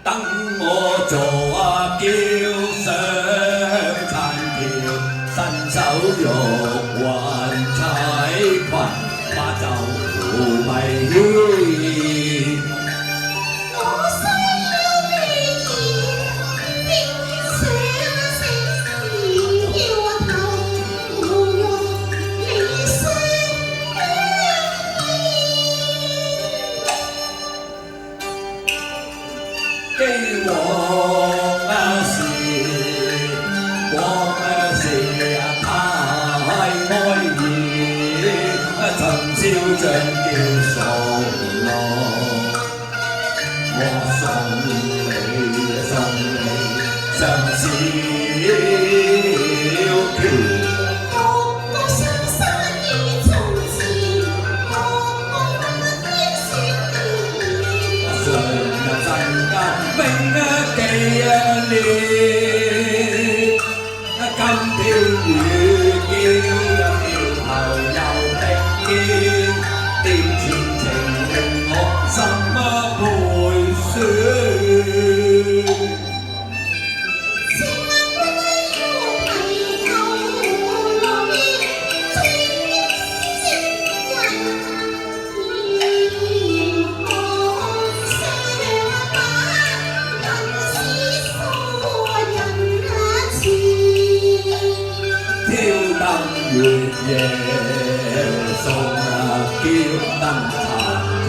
等我做叫上殘橋，伸手玉雲齊裙，把酒壺迷牽。我需要你言，別想息事要投用理想既往事，往事太愛意，陳笑像叫送我。我送你，像小橋。我相山於從前，我應説上入陣間永記念，今天雨叫後又聽見，點前情令我心倍酸。月夜送嬌燈殘橋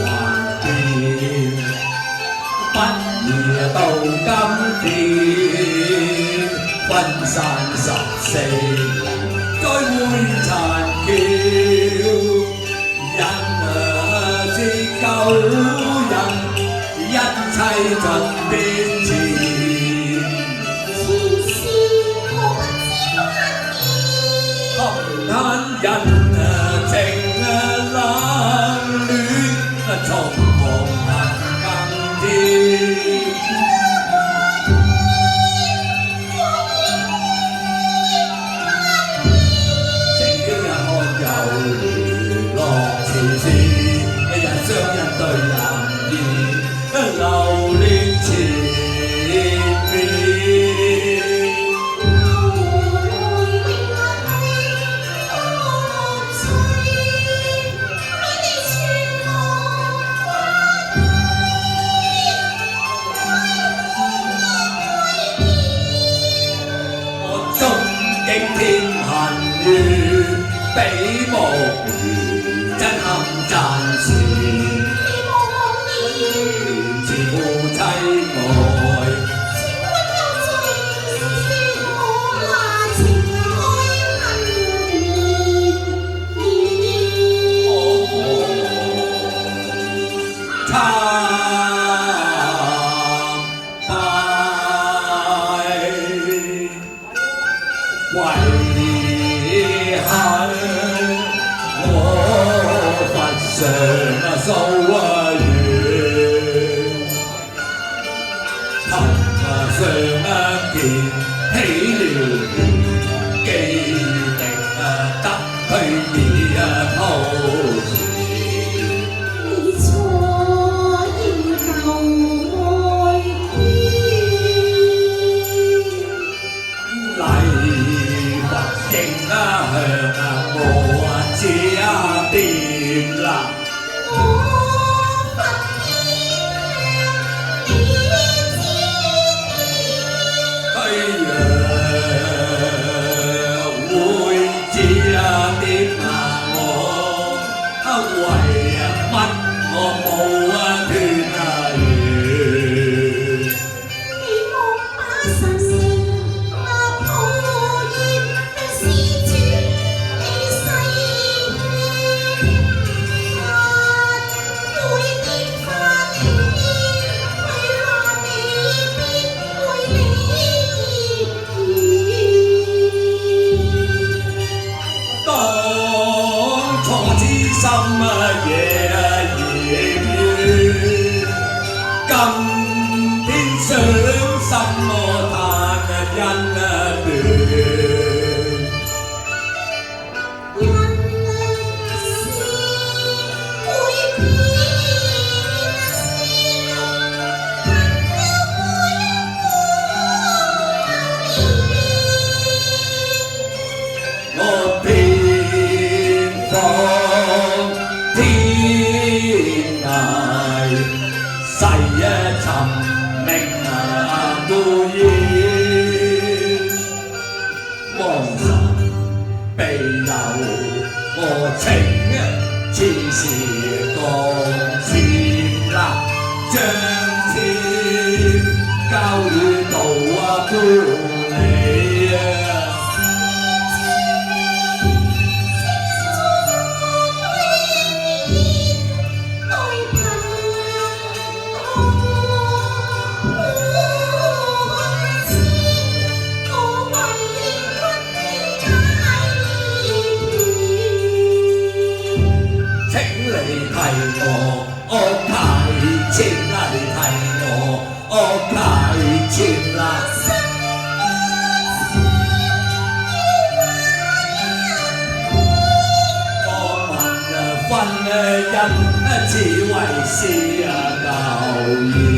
橫邊，不如到今天，分散14再會殘橋，人是舊人，一切盡變遷。人情冷暖，從紅顏更添。情叫人看有娛樂前事，一日雙人對人言，留戀前面。驚天恨雨，比目魚真堪讚羨。似夫妻愛，遺恨我佛上數緣，尋上見起了緣，既定得去別途時。你錯意。誓一尋明故意，望神庇佑我情似是共前啦，將天交與道故里啊！請你替我提前啦，你替我提前啦。我問婚姻只為是舊意。